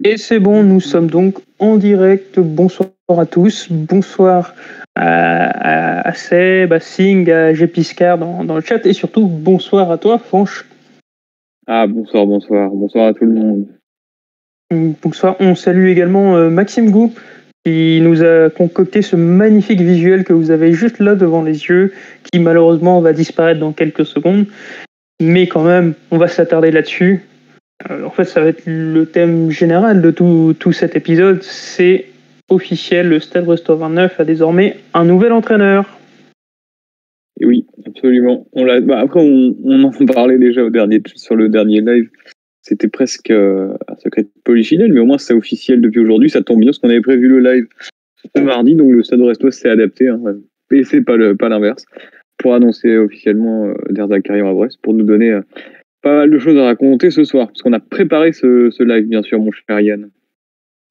Et c'est bon, nous sommes donc en direct. Bonsoir à tous. Bonsoir à Seb, à Sing, à Gépiscar dans le chat. Et surtout, bonsoir à toi, Fanche. Ah, bonsoir à tout le monde. Bonsoir. On salue également Maxime Gou, qui nous a concocté ce magnifique visuel que vous avez juste là devant les yeux, qui malheureusement va disparaître dans quelques secondes. Mais quand même, on va s'attarder là-dessus. En fait, ça va être le thème général de tout cet épisode. C'est officiel, le Stade Brestois 29 a désormais un nouvel entraîneur. Et oui, absolument. Après, on en parlait déjà sur le dernier live. C'était presque un secret de polichinelle, mais au moins c'est officiel depuis aujourd'hui. Ça tombe bien parce qu'on avait prévu le live ce mardi, donc le Stade Brestois s'est adapté. Et c'est pas l'inverse. Pour annoncer officiellement Der Zakarian à Brest, pour nous donner pas mal de choses à raconter ce soir. Parce qu'on a préparé ce live, bien sûr, mon cher Yann.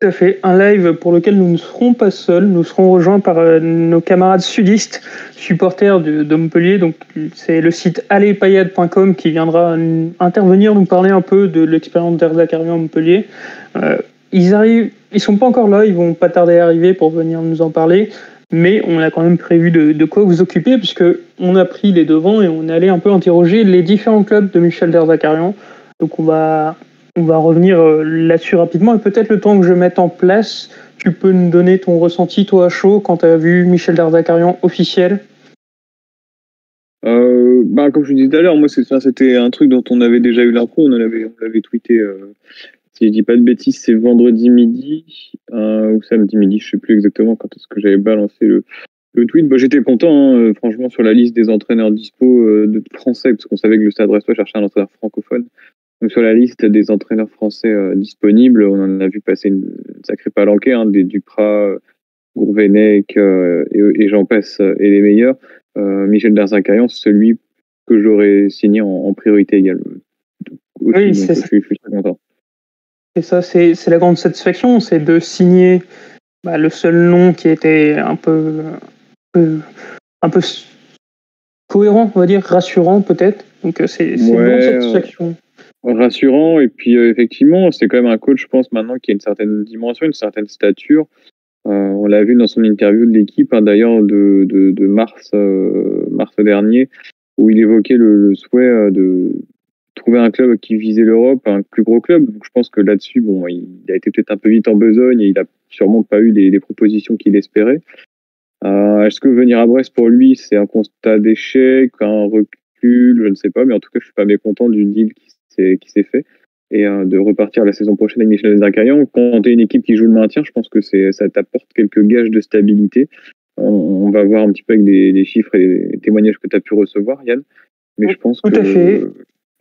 Tout à fait, un live pour lequel nous ne serons pas seuls, nous serons rejoints par nos camarades sudistes, supporters de Montpellier. Donc c'est le site allezpayade.com qui viendra intervenir, nous parler un peu de l'expérience Der Zakarian à Montpellier. Ils sont pas encore là, ils vont pas tarder à arriver pour venir nous en parler, mais on a quand même prévu de quoi vous occuper, puisque on a pris les devants et on est allé un peu interroger les différents clubs de Michel Der Zakarian. Donc on va revenir là-dessus rapidement, et peut-être le temps que je mette en place, tu peux nous donner ton ressenti, toi, à chaud, quand tu as vu Michel Der Zakarian officiel. Comme je vous disais tout à l'heure, moi c'était un truc dont on avait déjà eu l'info, on l'avait tweeté, si je dis pas de bêtises, c'est vendredi midi ou samedi midi, je sais plus exactement quand est-ce que j'avais balancé le tweet. J'étais content, franchement, sur la liste des entraîneurs dispo de français, parce qu'on savait que le Stade Brestois cherchait un entraîneur francophone. Donc sur la liste des entraîneurs français disponibles, on en a vu passer une sacrée palanquée, des Duprat, Gourvenec et j'en passe, et les meilleurs. Michel Der Zakarian, c'est celui que j'aurais signé en priorité également. Oui, c'est ça. Je suis très content. C'est ça, c'est la grande satisfaction, c'est de signer le seul nom qui était un peu cohérent, on va dire, rassurant peut-être. Donc c'est une grande satisfaction. Rassurant, et puis effectivement, c'est quand même un coach, je pense, maintenant qui a une certaine dimension, une certaine stature. On l'a vu dans son interview de l'équipe, d'ailleurs, de mars dernier, où il évoquait le souhait de trouver un club qui visait l'Europe, un plus gros club. Donc je pense que là-dessus, il a été peut-être un peu vite en besogne et il a sûrement pas eu les propositions qu'il espérait. Est-ce que venir à Brest pour lui, c'est un constat d'échec, un recul, je ne sais pas, mais en tout cas, je suis pas mécontent du deal qui s'est fait, et de repartir la saison prochaine avec Michel Zakarian. Quand tu es une équipe qui joue le maintien, je pense que ça t'apporte quelques gages de stabilité. On va voir un petit peu avec des chiffres et des témoignages que tu as pu recevoir, Yann. Mais je pense tout à fait.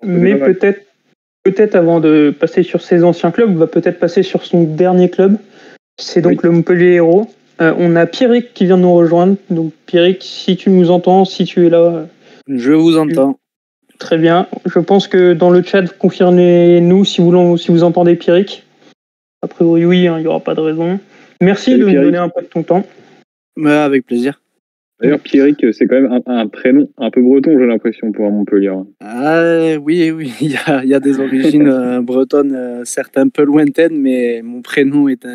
Mais peut-être avant de passer sur ses anciens clubs, on va peut-être passer sur son dernier club. C'est donc le Montpellier Hérault. On a Pierrick qui vient de nous rejoindre. Donc Pierrick, si tu nous entends, si tu es là... Je vous entends. Très bien. Je pense que dans le chat, confirmez-nous si vous entendez Pierrick. A priori, oui, il n'y aura pas de raison. Merci de nous donner un peu de ton temps. Avec plaisir. D'ailleurs, Pierrick, c'est quand même un prénom un peu breton, j'ai l'impression, pour un Montpellier. Oui, il y a des origines bretonnes, certes un peu lointaines, mais mon prénom est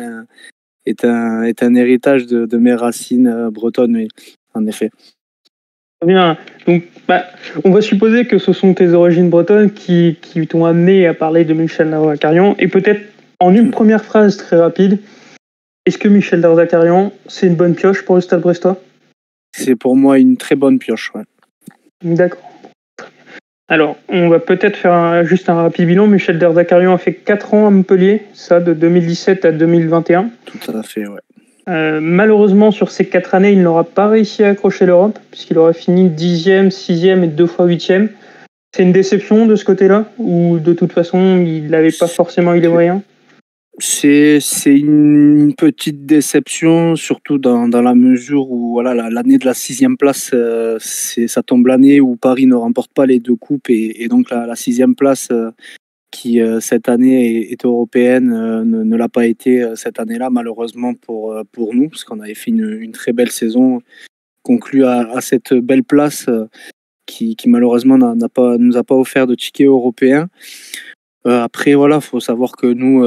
un héritage de mes racines bretonnes, oui, en effet. Très bien. Donc, on va supposer que ce sont tes origines bretonnes qui t'ont amené à parler de Michel Der Zakarian. Et peut-être, en une première phrase très rapide, est-ce que Michel Der Zakarian, c'est une bonne pioche pour le Stade Brestois ? C'est pour moi une très bonne pioche, ouais. D'accord. Alors, on va peut-être faire juste un rapide bilan. Michel Der Zakarian a fait 4 ans à Montpellier, ça, de 2017 à 2021. Tout à fait, ouais. Malheureusement, sur ces 4 années, il n'aura pas réussi à accrocher l'Europe, puisqu'il aurait fini 10e, 6e et 2 fois 8e. C'est une déception de ce côté-là, ou de toute façon, il n'avait pas forcément eu les moyens ? C'est une petite déception, surtout dans la mesure où l'année de la 6e place, ça tombe l'année où Paris ne remporte pas les 2 coupes, et donc la 6e place qui cette année est européenne ne l'a pas été cette année-là, malheureusement pour nous, parce qu'on avait fait une très belle saison conclue à cette belle place qui malheureusement nous a pas offert de ticket européen. Après, voilà, faut savoir que nous,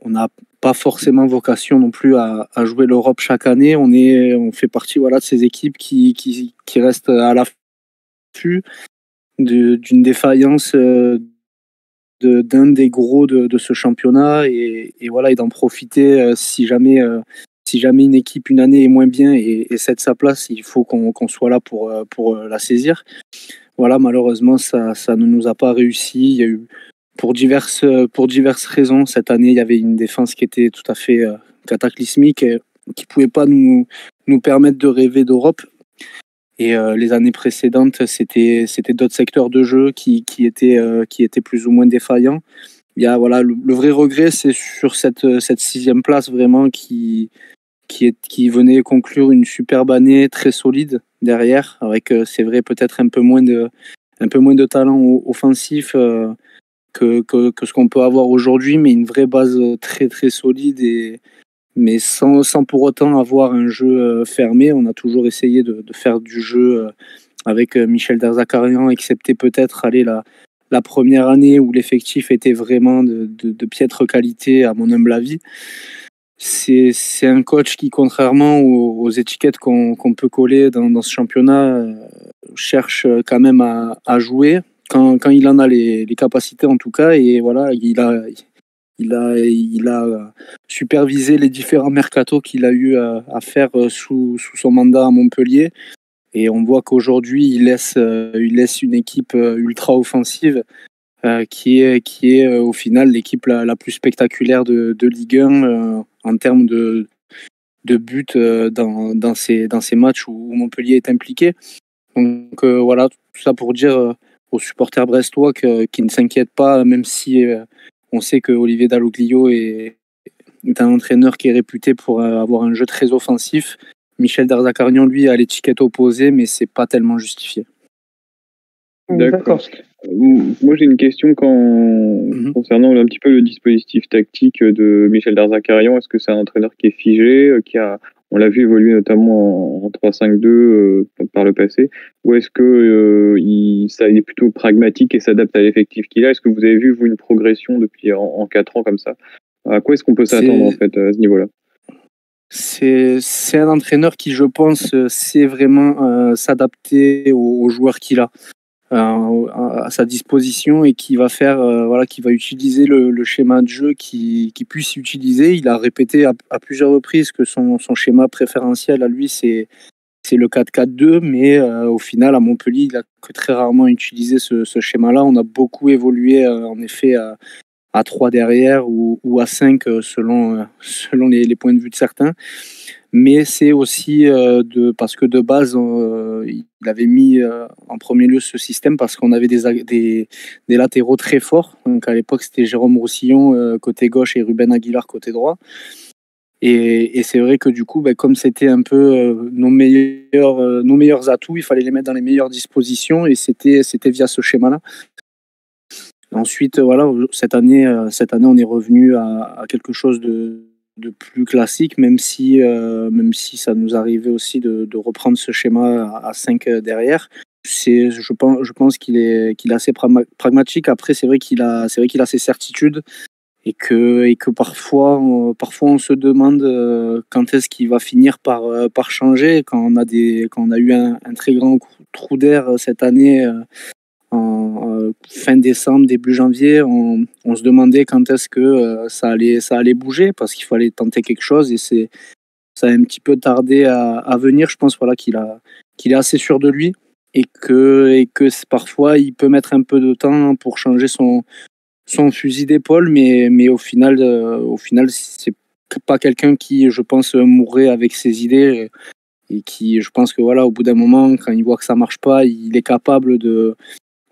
on n'a pas forcément vocation non plus à jouer l'Europe chaque année. On fait partie, voilà, de ces équipes qui restent à l'affût d'une défaillance d'un des gros de ce championnat et voilà, et d'en profiter si jamais une équipe une année est moins bien et cède sa place, il faut qu'on soit là pour la saisir. Voilà, malheureusement, ça ne nous a pas réussi. Il y a eu pour diverses raisons. Cette année, il y avait une défense qui était tout à fait cataclysmique, et qui ne pouvait pas nous permettre de rêver d'Europe. Et les années précédentes, c'était d'autres secteurs de jeu qui étaient plus ou moins défaillants. Il y a, voilà, le vrai regret, c'est sur cette 6e place vraiment qui venait conclure une superbe année très solide derrière, avec, c'est vrai, peut-être un peu moins de talent offensif que ce qu'on peut avoir aujourd'hui, mais une vraie base très très solide, mais sans pour autant avoir un jeu fermé. On a toujours essayé de faire du jeu avec Michel Derzakarian, excepté peut-être la première année où l'effectif était vraiment de piètre qualité, à mon humble avis. C'est un coach qui, contrairement aux étiquettes qu'on peut coller dans ce championnat, cherche quand même à jouer quand il en a les capacités, en tout cas. Et voilà, il a supervisé les différents mercatos qu'il a eu à faire sous son mandat à Montpellier. Et on voit qu'aujourd'hui, il laisse une équipe ultra offensive qui est au final l'équipe la plus spectaculaire de Ligue 1 en termes de buts dans ces matchs où Montpellier est impliqué. Donc voilà, tout ça pour dire aux supporters brestois qui ne s'inquiètent pas, même si on sait que Olivier Dalloglio est un entraîneur qui est réputé pour avoir un jeu très offensif. Michel Derzakarian, lui, a l'étiquette opposée, mais c'est pas tellement justifié. D'accord. Moi, j'ai une question concernant un petit peu le dispositif tactique de Michel Derzakarian. Est-ce que c'est un entraîneur qui est figé, on l'a vu évoluer notamment en 3-5-2 par le passé, ou est-ce que il est plutôt pragmatique et s'adapte à l'effectif qu'il a? Est-ce que vous avez vu, vous, une progression depuis en 4 ans comme ça? À quoi est-ce qu'on peut s'attendre en fait à ce niveau-là? C'est un entraîneur qui, je pense, sait vraiment s'adapter aux joueurs qu'il a à sa disposition et qui va faire, qui va utiliser le schéma de jeu qui puisse utiliser. Il a répété à plusieurs reprises que son schéma préférentiel à lui, c'est le 4-4-2, mais au final, à Montpellier, il a que très rarement utilisé ce schéma-là. On a beaucoup évolué, en effet, à 3 derrière ou à 5 selon les points de vue de certains. Mais c'est aussi parce que de base, il avait mis en premier lieu ce système parce qu'on avait des latéraux très forts. Donc à l'époque, c'était Jérôme Roussillon côté gauche et Ruben Aguilar côté droit. Et c'est vrai que du coup, comme c'était un peu nos meilleurs atouts, il fallait les mettre dans les meilleures dispositions et c'était via ce schéma-là. Ensuite, voilà, cette année, on est revenu à quelque chose de plus classique, même si ça nous arrivait aussi de reprendre ce schéma à 5 derrière. Je pense qu'il est assez pragmatique. Après, c'est vrai qu'il a ses certitudes et que parfois on se demande quand est-ce qu'il va finir par changer. Quand on a eu un très grand trou d'air cette année. En fin décembre, début janvier, on se demandait quand est-ce que ça allait bouger parce qu'il fallait tenter quelque chose et ça a un petit peu tardé à venir. Je pense qu'il est assez sûr de lui et que parfois il peut mettre un peu de temps pour changer son fusil d'épaule, mais au final c'est pas quelqu'un qui, je pense, mourrait avec ses idées et qui, je pense que voilà, au bout d'un moment, quand il voit que ça marche pas, il est capable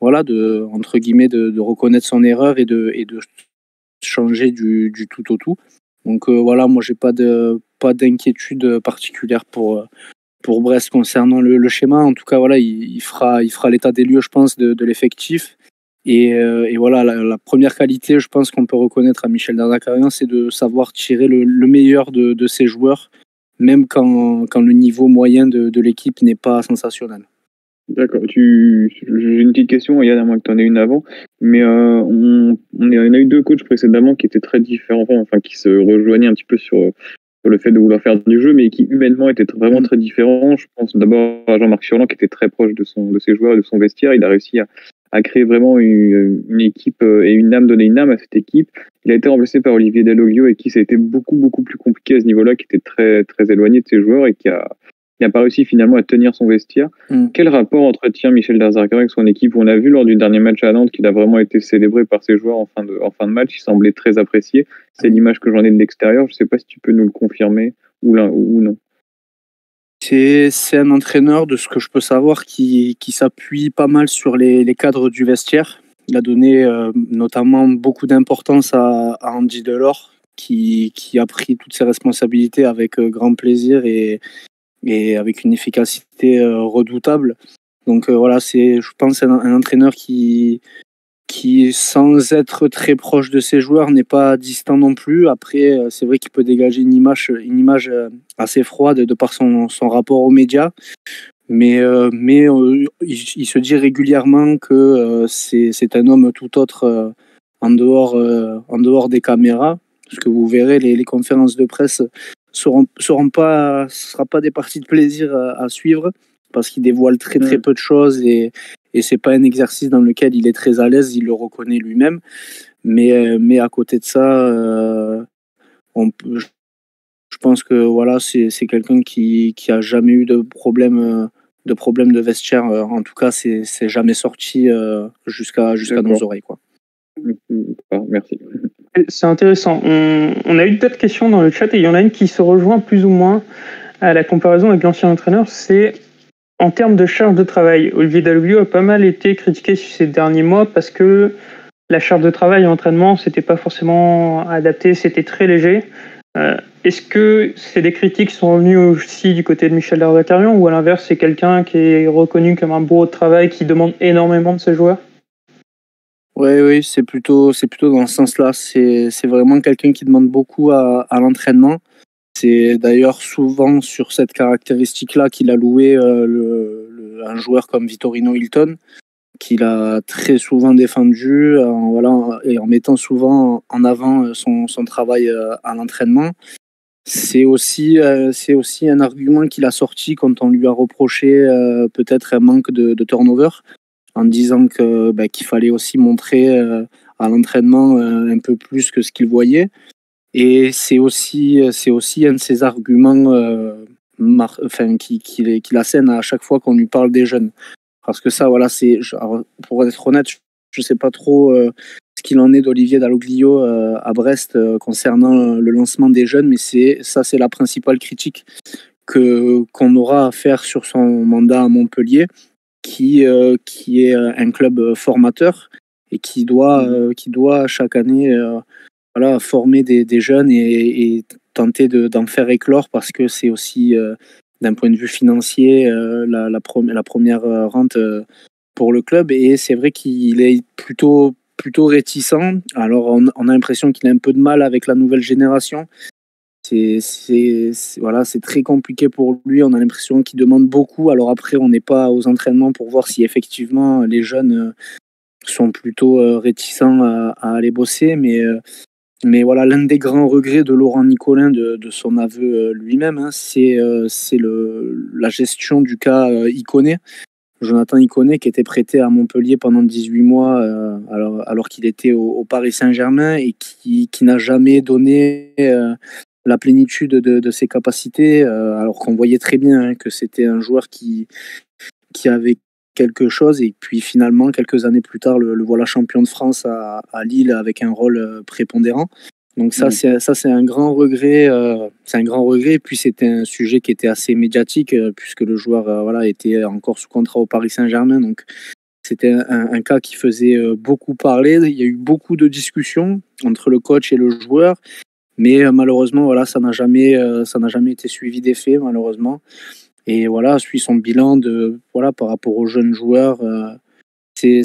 entre guillemets, de reconnaître son erreur et de changer du tout au tout. Donc voilà, moi j'ai pas d'inquiétude particulière pour Brest concernant le schéma. En tout cas, voilà, il fera l'état des lieux, je pense, de l'effectif. Et voilà, la première qualité, je pense qu'on peut reconnaître à Michel Derzakarian, c'est de savoir tirer le meilleur de ses joueurs, même quand le niveau moyen de l'équipe n'est pas sensationnel. D'accord. J'ai une petite question, Yann, à moins que tu en aies une avant. Mais on a eu deux coachs précédemment qui étaient très différents, enfin qui se rejoignaient un petit peu sur le fait de vouloir faire du jeu, mais qui humainement étaient vraiment très différents. Je pense d'abord à Jean-Marc Furlan, qui était très proche de ses joueurs et de son vestiaire. Il a réussi à créer vraiment une équipe et donner une âme à cette équipe. Il a été remplacé par Olivier Dalloglio, et qui ça a été beaucoup, beaucoup plus compliqué à ce niveau-là, qui était très, très éloigné de ses joueurs et qui n'a pas réussi finalement à tenir son vestiaire. Quel rapport entretient Michel Derzakarian avec son équipe? On a vu lors du dernier match à Nantes qu'il a vraiment été célébré par ses joueurs en fin de match. Il semblait très apprécié. C'est l'image que j'en ai de l'extérieur. Je ne sais pas si tu peux nous le confirmer ou non. C'est un entraîneur, de ce que je peux savoir, qui s'appuie pas mal sur les cadres du vestiaire. Il a donné notamment beaucoup d'importance à Andy Delors, qui a pris toutes ses responsabilités avec grand plaisir et avec une efficacité redoutable. Donc voilà, c'est, je pense, un entraîneur qui, sans être très proche de ses joueurs, n'est pas distant non plus. Après, c'est vrai qu'il peut dégager une image assez froide de par son rapport aux médias. Mais il se dit régulièrement que c'est un homme tout autre en dehors des caméras. Parce que vous verrez, les conférences de presse ce sera pas des parties de plaisir à suivre, parce qu'il dévoile très très peu de choses, et c'est pas un exercice dans lequel il est très à l'aise, il le reconnaît lui-même. Mais à côté de ça, je pense que voilà, c'est quelqu'un qui a jamais eu de problème de vestiaire. En tout cas, c'est jamais sorti jusqu'à nos oreilles, quoi. Merci. C'est intéressant. On a eu d'autres questions dans le chat, et il y en a une qui se rejoint plus ou moins à la comparaison avec l'ancien entraîneur. C'est en termes de charge de travail. Olivier Dalloglio a pas mal été critiqué ces derniers mois parce que la charge de travail et l'entraînement, c'était pas forcément adapté, c'était très léger. Est-ce que c'est des critiques qui sont revenues aussi du côté de Michel Derzakarian, ou à l'inverse, c'est quelqu'un qui est reconnu comme un bourreau de travail qui demande énormément de ses joueurs? Oui, c'est plutôt dans ce sens-là. C'est vraiment quelqu'un qui demande beaucoup à l'entraînement. C'est d'ailleurs souvent sur cette caractéristique-là qu'il a loué un joueur comme Vittorino Hilton, qu'il a très souvent défendu, et en mettant souvent en avant son travail à l'entraînement. C'est aussi un argument qu'il a sorti quand on lui a reproché peut-être un manque de turnover, en disant qu'il fallait aussi montrer à l'entraînement un peu plus que ce qu'il voyait. Et c'est aussi un de ces arguments qu'il assène à chaque fois qu'on lui parle des jeunes. Parce que ça, voilà, pour être honnête, je ne sais pas trop ce qu'il en est d'Olivier Dalloglio à Brest concernant le lancement des jeunes, mais c'est la principale critique qu'on aura à faire sur son mandat à Montpellier, qui est un club formateur et qui doit chaque année former des jeunes et tenter d'en faire éclore, parce que c'est aussi, d'un point de vue financier, la première rente pour le club. Et c'est vrai qu'il est plutôt réticent. Alors on a l'impression qu'il a un peu de mal avec la nouvelle génération. C'est très compliqué pour lui. On a l'impression qu'il demande beaucoup. Alors après, on n'est pas aux entraînements pour voir si effectivement les jeunes sont plutôt réticents à aller bosser. Mais voilà, l'un des grands regrets de Laurent Nicolin, de son aveu lui-même, c'est la gestion du cas Iconé. Jonathan Iconé, qui était prêté à Montpellier pendant 18 mois alors qu'il était au Paris Saint-Germain, et qui n'a jamais donné la plénitude de ses capacités, alors qu'on voyait très bien que c'était un joueur qui avait quelque chose. Et puis finalement, quelques années plus tard, le voilà champion de France à Lille, avec un rôle prépondérant. Donc c'est un grand regret. C'est un grand regret. Et puis c'était un sujet qui était assez médiatique, puisque le joueur était encore sous contrat au Paris Saint-Germain. Donc c'était un cas qui faisait beaucoup parler. Il y a eu beaucoup de discussions entre le coach et le joueur, mais malheureusement, ça n'a jamais été suivi des faits, malheureusement. Et voilà, suit son bilan par rapport aux jeunes joueurs. C'est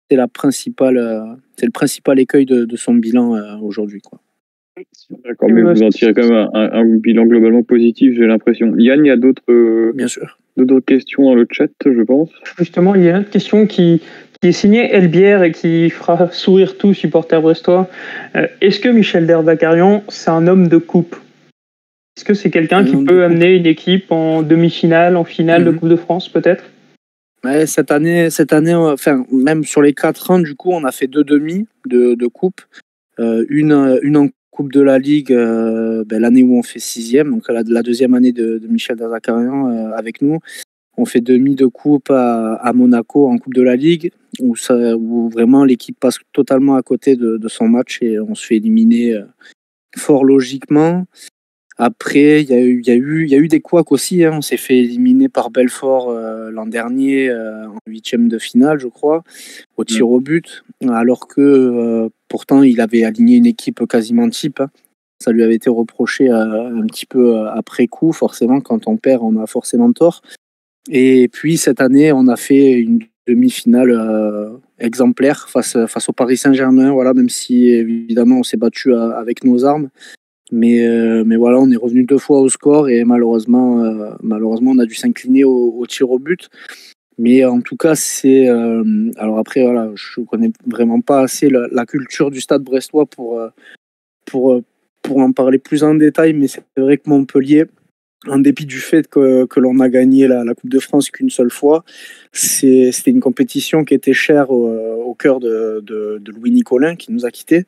le principal écueil de son bilan aujourd'hui, quoi. D'accord, mais vous en tirez quand même un bilan globalement positif, j'ai l'impression. Yann, il y a Bien sûr. d'autres questions dans le chat, je pense. Justement, il y a une autre question qui est signée Elbière et qui fera sourire tout supporter brestois. Est-ce que Michel Derzakarian, c'est un homme de coupe? Est-ce que c'est quelqu'un qui peut amener une équipe en demi-finale, en finale de Coupe de France, peut-être? Ouais, cette année, enfin, même sur les 4 ans, du coup, on a fait 2 demi de coupe. Une en Coupe de la Ligue, l'année où on fait 6e, donc la deuxième année de Michel Derzakarian avec nous. On fait demi de coupe à Monaco en Coupe de la Ligue, où vraiment l'équipe passe totalement à côté de son match et on se fait éliminer fort logiquement. Après, il y a eu des couacs aussi. Hein. On s'est fait éliminer par Belfort l'an dernier en 8e de finale, je crois, au tir au but, alors que pourtant il avait aligné une équipe quasiment type. Hein. Ça lui avait été reproché un petit peu après coup. Forcément, quand on perd, on a forcément tort. Et puis cette année, on a fait une demi-finale exemplaire face au Paris Saint-Germain. Voilà, même si évidemment on s'est battu avec nos armes. Mais voilà, on est revenu 2 fois au score et malheureusement, on a dû s'incliner au tir au but. Mais en tout cas, c'est. Alors après, voilà, je ne connais vraiment pas assez la culture du stade brestois pour en parler plus en détail, mais c'est vrai que Montpellier, en dépit du fait que l'on a gagné la Coupe de France qu'une seule fois, c'était une compétition qui était chère au cœur de Louis Nicolin, qui nous a quittés.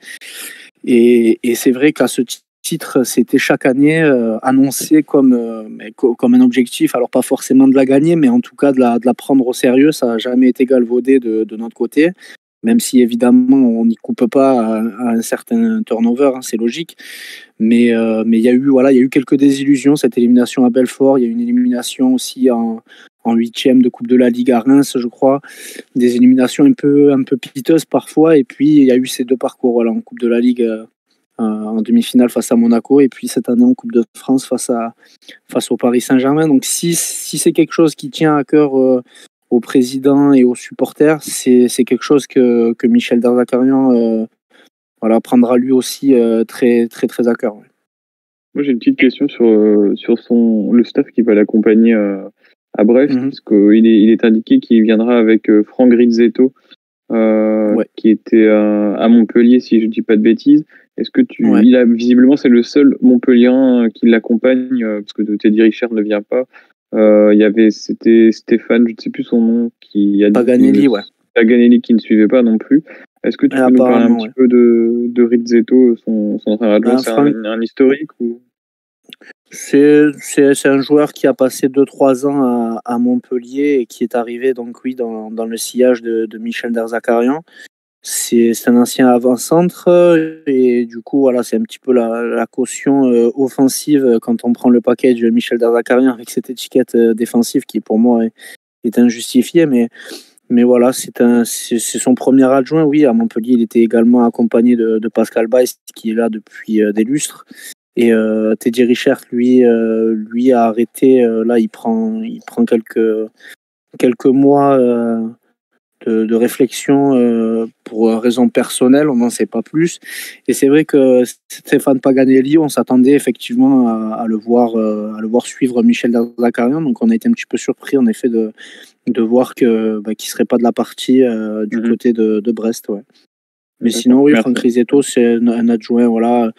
Et c'est vrai qu'à ce titre, c'était chaque année annoncé comme un objectif, alors pas forcément de la gagner, mais en tout cas de la prendre au sérieux. Ça n'a jamais été galvaudé de notre côté, même si évidemment on n'y coupe pas à un certain turnover, hein, c'est logique. Mais il y a eu quelques désillusions, cette élimination à Belfort. Il y a eu une élimination aussi en 8e de Coupe de la Ligue à Reims, je crois. Des éliminations un peu piteuses parfois. Et puis, il y a eu ces 2 parcours, voilà, en Coupe de la Ligue en demi-finale face à Monaco. Et puis, cette année en Coupe de France face au Paris Saint-Germain. Donc, si c'est quelque chose qui tient à cœur au président et aux supporters, c'est quelque chose que Michel Derzakarian prendra lui aussi très, très, très à cœur. Ouais. Moi, j'ai une petite question sur le staff qui va l'accompagner à Brest, parce qu'il est indiqué qu'il viendra avec Franck Rizzetto, qui était à Montpellier, si je ne dis pas de bêtises. Est-ce que visiblement, c'est le seul Montpellien qui l'accompagne, parce que Teddy Richard ne vient pas. C'était Stéphane, je ne sais plus son nom, qui a Paganelli, Paganelli qui ne suivait pas non plus. Est-ce que tu peux nous parler un petit peu de Rizzetto, son entraîneur adjoint? C'est un historique ou... C'est un joueur qui a passé 2-3 ans à Montpellier et qui est arrivé donc dans le sillage de Michel Derzakarian. C'est un ancien avant-centre et du coup voilà, c'est un petit peu la caution offensive quand on prend le package de Michel Derzakarian avec cette étiquette défensive qui pour moi est injustifiée, mais voilà, c'est son premier adjoint. Oui, à Montpellier, il était également accompagné de Pascal Baïs qui est là depuis des lustres. Et Teddy Richard, lui a arrêté. Là, il prend quelques mois de réflexion pour raisons personnelles, on n'en sait pas plus. Et c'est vrai que Stéphane Paganelli, on s'attendait effectivement à le voir suivre Michel Derzakarian. Donc on a été un petit peu surpris en effet de voir qu'il ne serait pas de la partie du côté de Brest. Ouais. Mais sinon, oui, Franck Rizzetto, c'est un adjoint, voilà,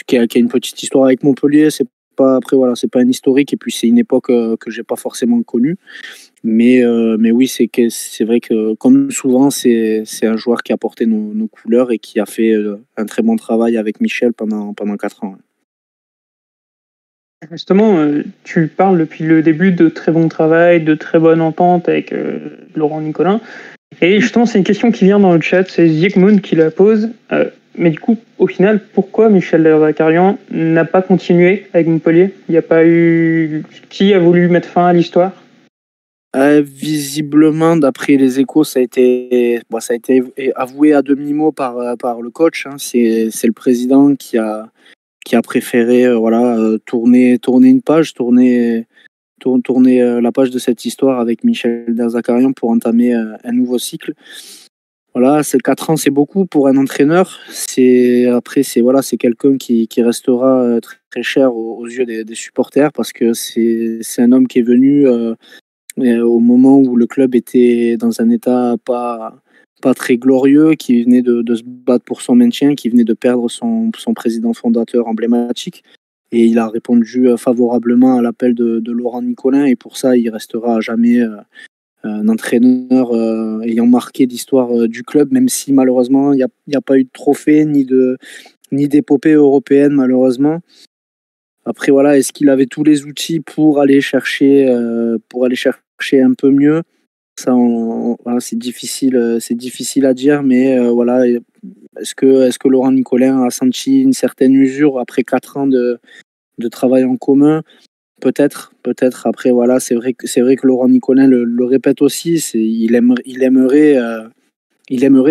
qui a une petite histoire avec Montpellier. C'est pas un historique, et puis c'est une époque que j'ai pas forcément connue. Mais oui, c'est vrai que comme souvent, c'est un joueur qui a porté nos couleurs et qui a fait un très bon travail avec Michel pendant 4 ans. Justement, tu parles depuis le début de très bon travail, de très bonne entente avec Laurent Nicolin. Et justement, c'est une question qui vient dans le chat, c'est Ziekmoun qui la pose. Mais du coup, au final, pourquoi Michel Derzakarian n'a pas continué avec Montpellier? Il n'y a pas eu... Qui a voulu mettre fin à l'histoire? Visiblement, d'après les échos, ça a été avoué à demi-mot par le coach. Hein. C'est le président qui a préféré tourner une page, tourner la page de cette histoire avec Michel Derzakarian pour entamer un nouveau cycle. Voilà, 4 ans, c'est beaucoup pour un entraîneur. Après, c'est quelqu'un qui restera très, très cher aux yeux des supporters parce que c'est un homme qui est venu au moment où le club était dans un état pas très glorieux, qui venait de se battre pour son maintien, qui venait de perdre son président fondateur emblématique. Et il a répondu favorablement à l'appel de Laurent Nicolin, et pour ça, il restera à jamais un entraîneur ayant marqué l'histoire du club, même si malheureusement, il n'y a pas eu de trophée ni d'épopée européenne, malheureusement. Après, voilà, est-ce qu'il avait tous les outils pour aller chercher un peu mieux? Ça, voilà, c'est difficile à dire, mais voilà, est-ce que Laurent Nicolin a senti une certaine usure après 4 ans de travail en commun? Peut-être. Après, voilà, c'est vrai que Laurent Nicolin le répète aussi, il aimerait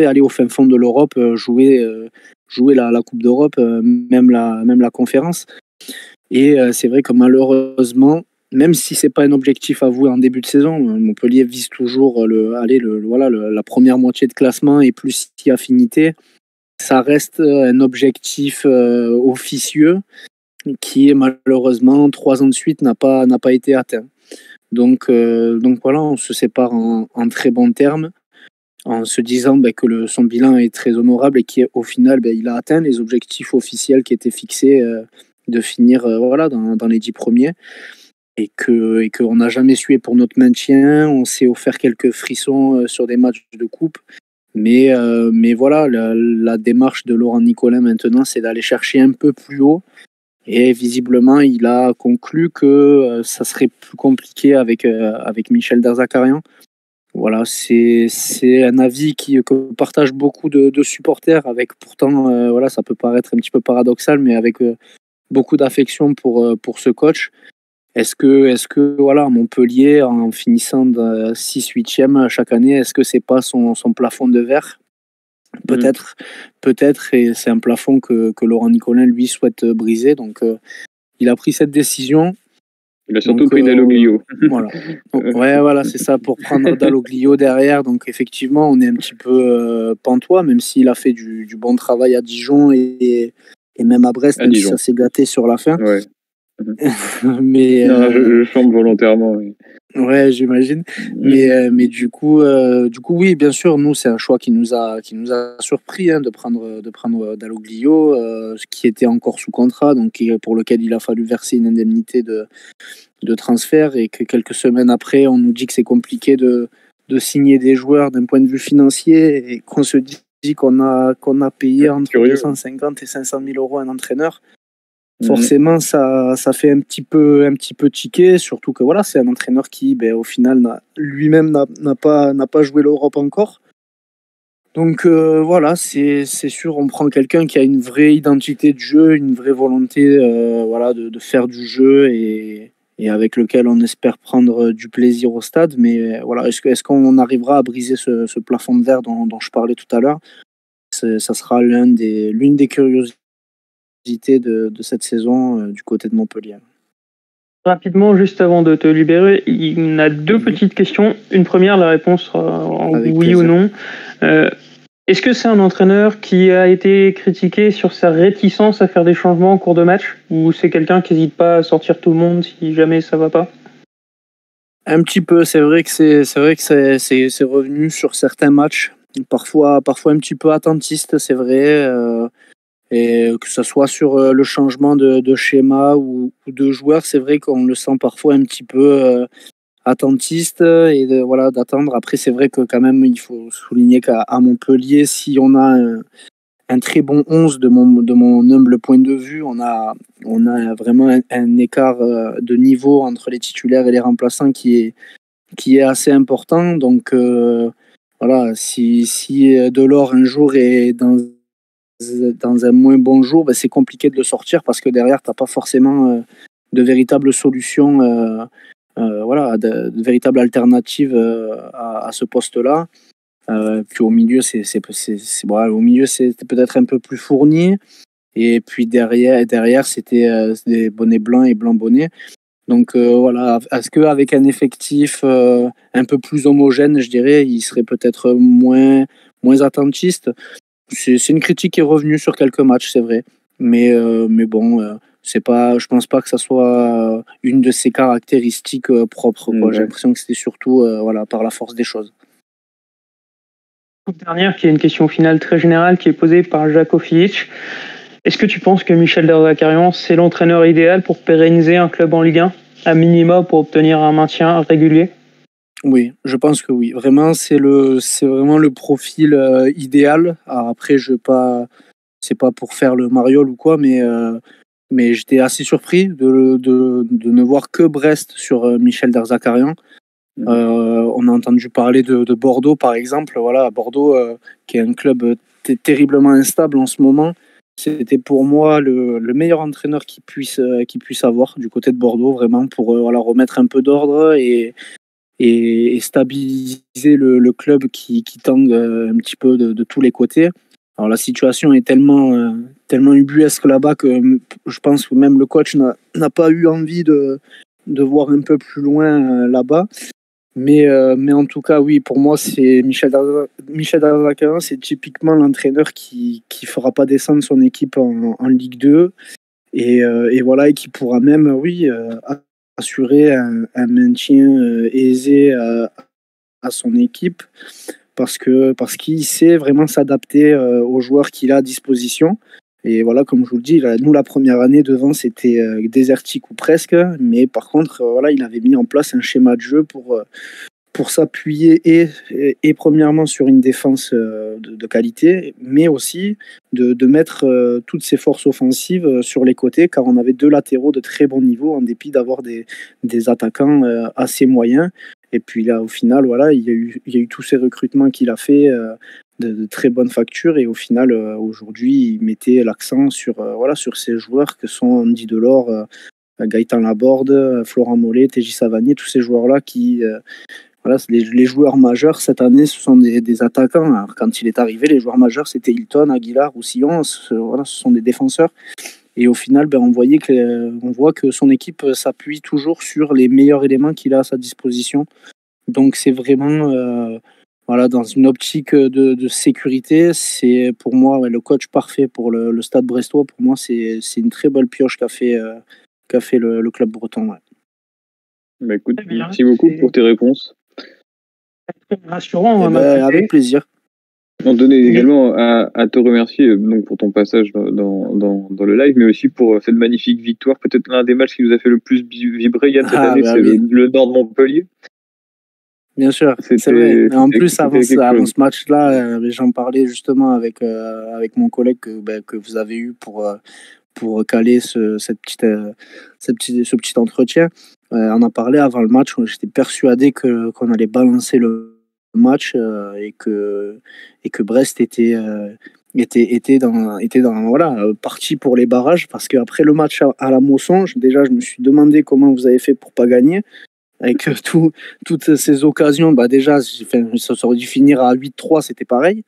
aller au fin fond de l'Europe, jouer la Coupe d'Europe, même la conférence. Et c'est vrai que malheureusement, même si c'est pas un objectif avoué en début de saison, Montpellier vise toujours la première moitié de classement et plus si affinité. Ça reste un objectif officieux qui malheureusement 3 ans de suite n'a pas été atteint. Donc voilà, on se sépare en très bons termes, en se disant que son bilan est très honorable et qu'au final il a atteint les objectifs officiels qui étaient fixés, de finir dans les 10 premiers, et qu'on n'a jamais sué pour notre maintien. On s'est offert quelques frissons sur des matchs de coupe, mais voilà, la démarche de Laurent Nicolin maintenant, c'est d'aller chercher un peu plus haut. Et visiblement, il a conclu que ça serait plus compliqué avec Michel Derzakarian. Voilà, c'est un avis que partagent beaucoup de supporters, avec pourtant, voilà, ça peut paraître un petit peu paradoxal, mais avec beaucoup d'affection pour ce coach. Est-ce que voilà, Montpellier, en finissant de 6-8e chaque année, est-ce que c'est pas son plafond de verre? Peut-être, et c'est un plafond que Laurent Nicolin, lui, souhaite briser. Donc, il a pris cette décision. Il a surtout pris Dalloglio. Voilà. Donc, ouais, voilà, c'est ça, pour prendre Dalloglio derrière. Donc, effectivement, on est un petit peu pantois, même s'il a fait du bon travail à Dijon et même à Brest, même si ça s'est gâté sur la fin. Ouais. Mais non, je chante volontairement. Oui. Ouais, j'imagine. Mais du coup, oui, bien sûr, nous, c'est un choix qui nous a surpris, de prendre Dalloglio, qui était encore sous contrat, donc pour lequel il a fallu verser une indemnité de transfert, et que quelques semaines après, on nous dit que c'est compliqué de signer des joueurs d'un point de vue financier, et qu'on se dit qu'on a payé entre 250 et 500 000 euros un entraîneur. Forcément, ça fait un petit peu tiquer, surtout que voilà, c'est un entraîneur qui, au final, lui-même n'a pas joué l'Europe encore. Donc voilà, c'est sûr, on prend quelqu'un qui a une vraie identité de jeu, une vraie volonté de faire du jeu, et avec lequel on espère prendre du plaisir au stade. Mais voilà, est-ce qu'on arrivera à briser ce plafond de verre dont je parlais tout à l'heure? Ça sera l'une des curiosités de cette saison du côté de Montpellier. Rapidement, juste avant de te libérer, il y a 2 petites questions. Une première, la réponse sera en oui ou non. Est-ce que c'est un entraîneur qui a été critiqué sur sa réticence à faire des changements en cours de match, ou c'est quelqu'un qui n'hésite pas à sortir tout le monde si jamais ça va pas? Un petit peu, c'est vrai que c'est revenu sur certains matchs, parfois un petit peu attentiste, c'est vrai. Et que ce soit sur le changement de schéma ou de joueur, c'est vrai qu'on le sent parfois un petit peu attentiste, et d'attendre. Après, c'est vrai que quand même, il faut souligner qu'à Montpellier, si on a un très bon 11 de mon humble point de vue, on a vraiment un écart de niveau entre les titulaires et les remplaçants qui est assez important. Donc voilà, si Delors un jour est dans un moins bon jour, c'est compliqué de le sortir, parce que derrière, tu n'as pas forcément de véritables solutions, de véritables alternatives à ce poste-là. Puis au milieu, c'est peut-être un peu plus fourni. Et puis derrière c'était des bonnets blancs et blancs bonnets. Donc voilà, est-ce qu'avec un effectif un peu plus homogène, je dirais, il serait peut-être moins moins attentiste. C'est une critique qui est revenue sur quelques matchs, c'est vrai. Mais bon, c'est pas, je pense pas que ça soit une de ses caractéristiques propres, quoi. J'ai l'impression que c'était surtout par la force des choses. Toute dernière, qui est une question finale très générale, qui est posée par Jakovic. Est-ce que tu penses que Michel Derzakarian, c'est l'entraîneur idéal pour pérenniser un club en Ligue 1, à minima pour obtenir un maintien régulier? Oui, je pense que oui. Vraiment, c'est vraiment le profil idéal. Alors après, c'est pas pour faire le mariole ou quoi, mais j'étais assez surpris de ne voir que Brest sur Michel Derzakarian. On a entendu parler de Bordeaux, par exemple. Voilà, Bordeaux, qui est un club terriblement instable en ce moment. C'était pour moi le meilleur entraîneur qui puisse avoir du côté de Bordeaux, vraiment, pour remettre un peu d'ordre et stabiliser le club qui tangue un petit peu de tous les côtés. Alors la situation est tellement ubuesque là-bas que je pense que même le coach n'a pas eu envie de voir un peu plus loin là-bas. Mais en tout cas, oui, pour moi, c'est Michel Derzakarian, c'est typiquement l'entraîneur qui fera pas descendre son équipe en Ligue 2 et qui pourra même, oui, assurer un maintien aisé à son équipe parce qu'il sait vraiment s'adapter aux joueurs qu'il a à disposition. Et voilà, comme je vous le dis, nous, la première année devant, c'était désertique ou presque. Mais par contre, il avait mis en place un schéma de jeu pour s'appuyer et premièrement sur une défense de qualité, mais aussi de mettre toutes ses forces offensives sur les côtés, car on avait deux latéraux de très bon niveau, en dépit d'avoir des attaquants assez moyens. Et puis là, au final, il y a eu tous ces recrutements qu'il a fait de très bonne facture. Et au final, aujourd'hui, il mettait l'accent sur ces joueurs que sont Andy Delors, Gaëtan Laborde, Florent Mollet, TJ Savanier, tous ces joueurs-là qui... les joueurs majeurs cette année, ce sont des attaquants. Alors, quand il est arrivé, les joueurs majeurs, c'était Hilton, Aguilar, Roussillon. Ce sont des défenseurs. Et au final, on voit que son équipe s'appuie toujours sur les meilleurs éléments qu'il a à sa disposition. Donc c'est vraiment dans une optique de sécurité. C'est pour moi le coach parfait pour le Stade Brestois. Pour moi, c'est une très belle pioche qu'a fait le club breton. Ouais. Bah écoute, merci beaucoup pour tes réponses. Rassurant. Avec plaisir. On tenait également à te remercier donc pour ton passage dans le live, mais aussi pour cette magnifique victoire. Peut-être l'un des matchs qui nous a fait le plus vibrer, Yann, cette année, c'est le Nord de Montpellier. Bien sûr, c'est vrai. Et en plus, avant ce match-là, j'en parlais justement avec mon collègue que vous avez eu pour caler ce petit entretien. On en parlait avant le match. J'étais persuadé qu'on allait balancer le match et que Brest était parti pour les barrages, parce qu'après le match à la Mosson, déjà je me suis demandé comment vous avez fait pour pas gagner avec toutes ces occasions. Déjà ça aurait dû finir à 8-3, c'était pareil.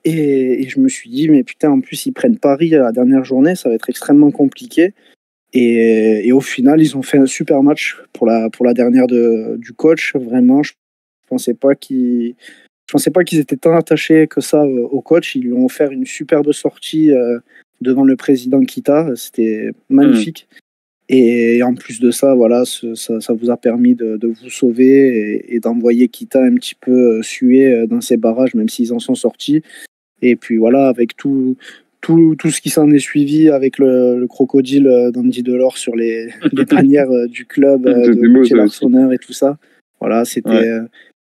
Et je me suis dit, mais putain, en plus ils prennent Paris à la dernière journée, ça va être extrêmement compliqué. Et au final, ils ont fait un super match pour la dernière du coach. Vraiment, je pensais pas qu'ils étaient tant attachés que ça au coach. Ils lui ont offert une superbe sortie devant le président Kita. C'était magnifique. Et en plus de ça, ça vous a permis de vous sauver et d'envoyer Kita un petit peu suer dans ces barrages, même s'ils en sont sortis. Et puis avec tout ce qui s'en est suivi, avec le crocodile d'Andy Delors sur les bannières du club, de Michel Arseneur et tout ça.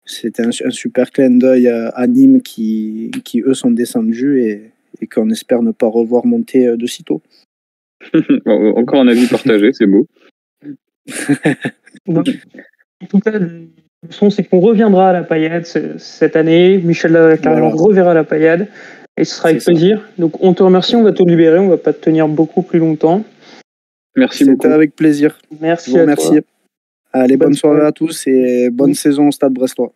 C'était un super clin d'œil à Nîmes qui eux sont descendus et qu'on espère ne pas revoir monter de sitôt. Encore un avis partagé, c'est beau. En tout cas, le son, c'est qu'on reviendra à la Paillade cette année. Michel Derzakarian reverra la Paillade et ce sera avec plaisir. Donc on te remercie, on va te libérer, on va pas te tenir beaucoup plus longtemps. Merci beaucoup. C'était avec plaisir. Merci. Merci. Allez, bonne soirée à tous et bonne saison au Stade Brestois.